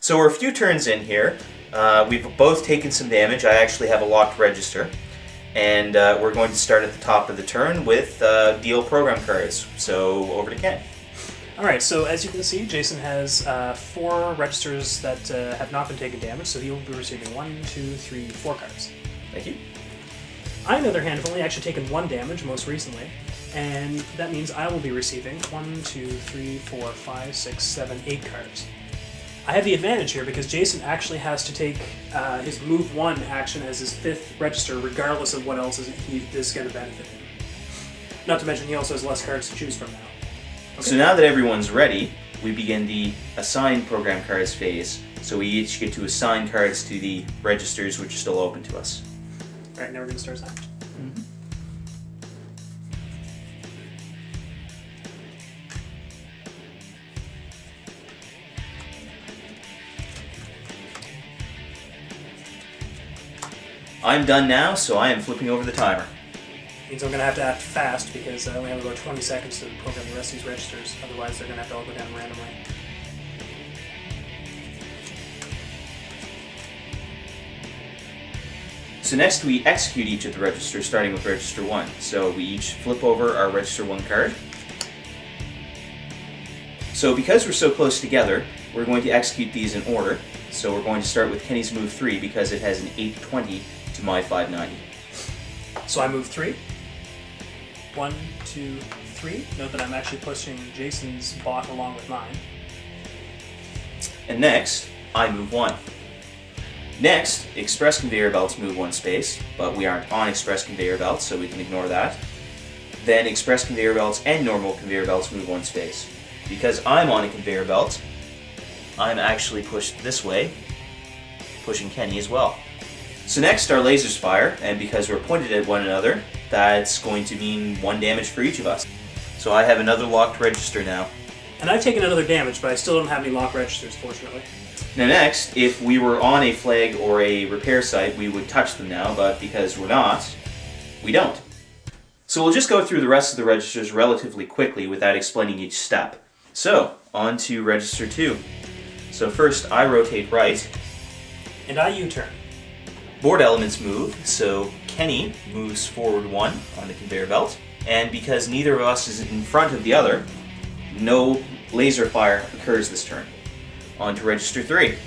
So we're a few turns in here. We've both taken some damage. I actually have a locked register. And we're going to start at the top of the turn with deal program cards. So over to Ken. Alright, so as you can see, Jason has 4 registers that have not been taken damage, so he will be receiving 1, 2, 3, 4 cards. Thank you. I, on the other hand, have only actually taken 1 damage most recently, and that means I will be receiving 1, 2, 3, 4, 5, 6, 7, 8 cards. I have the advantage here because Jason actually has to take his move 1 action as his 5th register regardless of what else is going to benefit him. Not to mention he also has less cards to choose from now. Okay. So now that everyone's ready, we begin the assign program cards phase. So we each get to assign cards to the registers which are still open to us. Alright, now we're going to start assigning. I'm done now, so I am flipping over the timer. Means I'm going to have to act fast because I only have about 20 seconds to program the rest of these registers, otherwise they're going to have to all go down randomly. So next we execute each of the registers, starting with register 1. So we each flip over our register 1 card. So because we're so close together, we're going to execute these in order. So we're going to start with Kenny's move 3 because it has an 820 to my 590. So I move 3. 1, 2, 3. Note that I'm actually pushing Jason's bot along with mine. And next, I move 1. Next, express conveyor belts move 1 space, but we aren't on express conveyor belts, so we can ignore that. Then express conveyor belts and normal conveyor belts move 1 space. Because I'm on a conveyor belt, I'm actually pushed this way, pushing Kenny as well. So next our lasers fire, and because we're pointed at one another, that's going to mean 1 damage for each of us. So I have another locked register now. And I've taken another damage, but I still don't have any locked registers, fortunately. Now next, if we were on a flag or a repair site, we would touch them now, but because we're not, we don't. So we'll just go through the rest of the registers relatively quickly without explaining each step. So, on to register 2. So first, I rotate right. And I U-turn. Board elements move, so Kenny moves forward 1 on the conveyor belt. And because neither of us is in front of the other, no laser fire occurs this turn. On to register 3.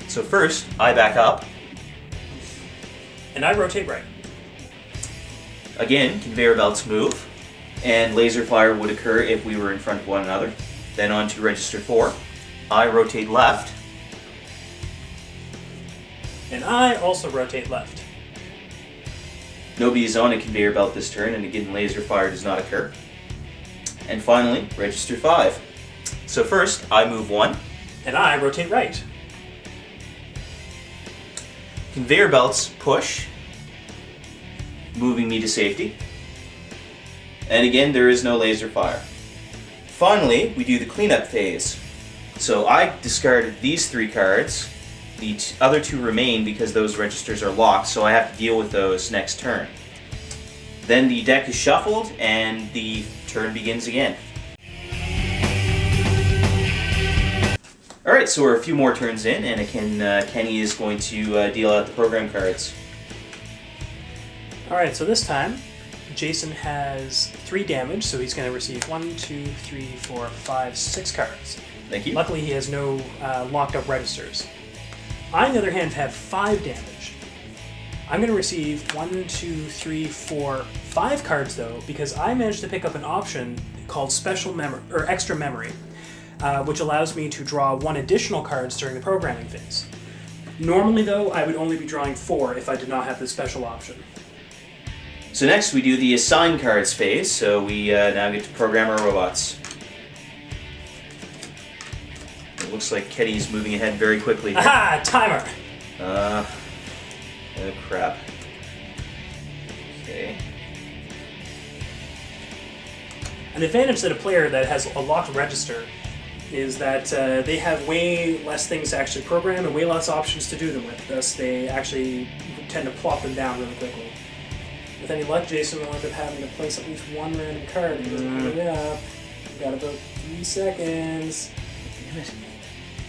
So first, I back up. And I rotate right. Again, conveyor belts move, and laser fire would occur if we were in front of one another. Then on to register 4. I rotate left. And I also rotate left. Nobody is on a conveyor belt this turn, and again, laser fire does not occur. And finally, register 5. So first, I move 1. And I rotate right. Conveyor belts push, moving me to safety. And again, there is no laser fire. Finally, we do the cleanup phase. So I discarded these 3 cards. The other 2 remain because those registers are locked, so I have to deal with those next turn. Then the deck is shuffled and the turn begins again. Alright, so we're a few more turns in, and Kenny is going to deal out the program cards. Alright, so this time, Jason has 3 damage, so he's going to receive 1, 2, 3, 4, 5, 6 cards. Thank you. Luckily, he has no locked up registers. I, on the other hand, have 5 damage. I'm going to receive 1, 2, 3, 4, 5 cards, though, because I managed to pick up an option called Special Memory, or Extra Memory, which allows me to draw 1 additional cards during the programming phase. Normally, though, I would only be drawing 4 if I did not have this special option. So next we do the assign cards phase, so we now get to program our robots. It looks like Kenny's moving ahead very quickly here. Aha! Timer! Oh crap. Okay. An advantage that a player that has a locked register is that they have way less things to actually program and way less options to do them with. Thus, they actually tend to plop them down really quickly. With any luck, Jason will end up having to place at least 1 random card. He doesn't put it up. We've got about 3 seconds. Damn it.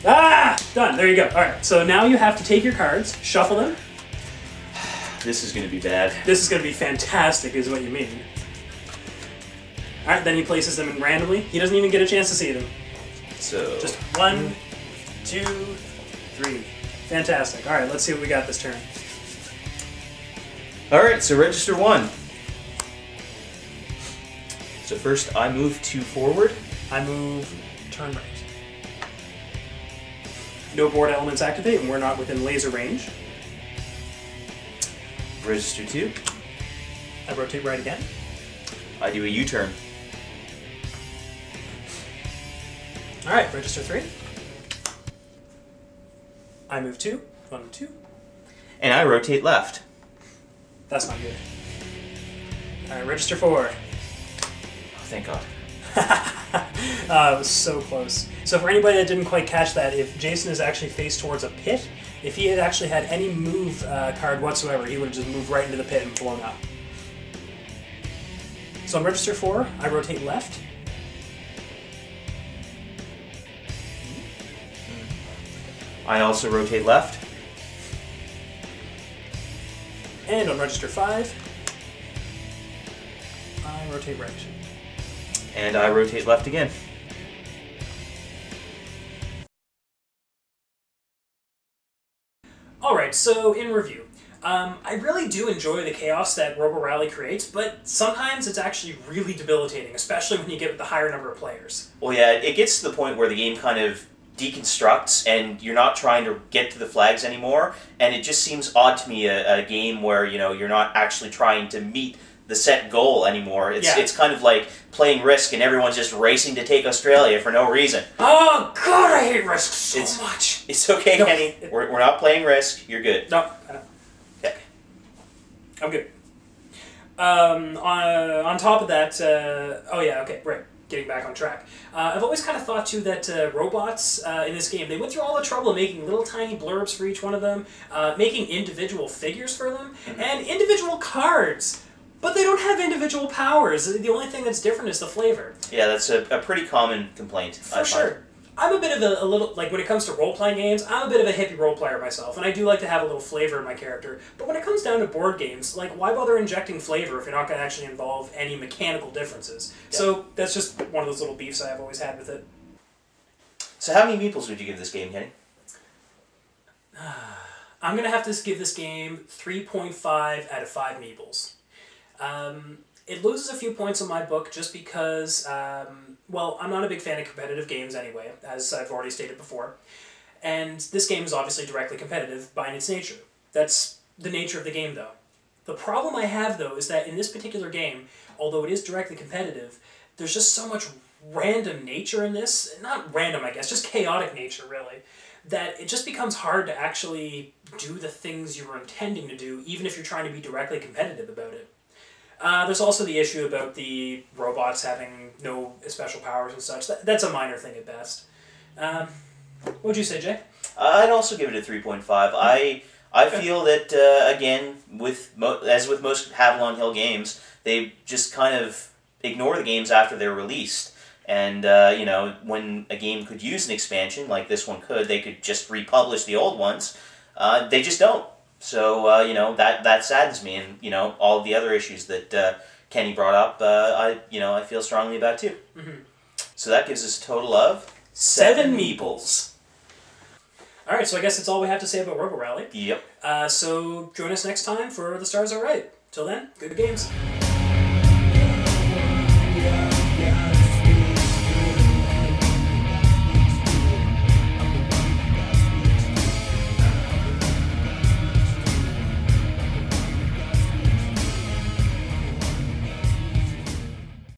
Ah! Done. There you go. All right. So now you have to take your cards, shuffle them. This is going to be bad. This is going to be fantastic, is what you mean. All right. Then he places them in randomly. He doesn't even get a chance to see them. So Just 1, 2, 3. Fantastic. All right. Let's see what we got this turn. all right. So register 1. So first I move 2 forward. I move turn right. No board elements activate, and we're not within laser range. Register 2. I rotate right again. I do a U-turn. All right, register 3. I move 2. 1, 2. And I rotate left. That's not good. All right, register 4. Oh, thank God. It was so close. So for anybody that didn't quite catch that, if Jason is actually faced towards a pit, if he had actually had any move card whatsoever, he would have just moved right into the pit and blown up. So on register 4, I rotate left. I also rotate left. And on register 5, I rotate right. And I rotate left again. Alright, so in review. I really do enjoy the chaos that Robo Rally creates, but sometimes it's actually really debilitating, especially when you get the higher number of players. Well, yeah, it gets to the point where the game kind of deconstructs and you're not trying to get to the flags anymore, and it just seems odd to me, a game where, you know, you're not actually trying to meet the set goal anymore. It's kind of like playing Risk and everyone's just racing to take Australia for no reason. Oh god, I hate Risk so much! It's okay, Kenny. We're not playing Risk. You're good. No, I know. Okay. I'm good. On top of that, oh yeah, okay, right. Getting back on track. I've always kind of thought, too, that robots in this game, they went through all the trouble of making little tiny blurbs for each one of them, making individual figures for them, and individual cards. But they don't have individual powers. The only thing that's different is the flavor. Yeah, that's a pretty common complaint. For sure. I'm a bit of a little, like when it comes to role-playing games, I'm a bit of a hippie role player myself, and I do like to have a little flavor in my character. But when it comes down to board games, like, why bother injecting flavor if you're not going to actually involve any mechanical differences? Yeah. So that's just one of those little beefs I've always had with it. So how many meeples would you give this game, Kenny? I'm going to have to give this game 3.5 out of 5 meeples. It loses a few points in my book just because, well, I'm not a big fan of competitive games anyway, as I've already stated before. And this game is obviously directly competitive by its nature. That's the nature of the game, though. The problem I have, though, is that in this particular game, although it is directly competitive, there's just so much random nature in this. Not random, I guess, just chaotic nature, really. That it just becomes hard to actually do the things you were intending to do, even if you're trying to be directly competitive about it. There's also the issue about the robots having no special powers and such. That's a minor thing at best. What would you say, Jay? I'd also give it a 3.5. I feel that, again, as with most Avalon Hill games, they just kind of ignore the games after they're released. And, you know, when a game could use an expansion, like this one could, they could just republish the old ones. They just don't. So, you know, that saddens me, and, you know, all of the other issues that Kenny brought up, I feel strongly about too. Mm-hmm. So that gives us a total of 7 meeples. Alright, so I guess that's all we have to say about Robo Rally. Yep. So join us next time for The Stars Are Right. Till then, good games.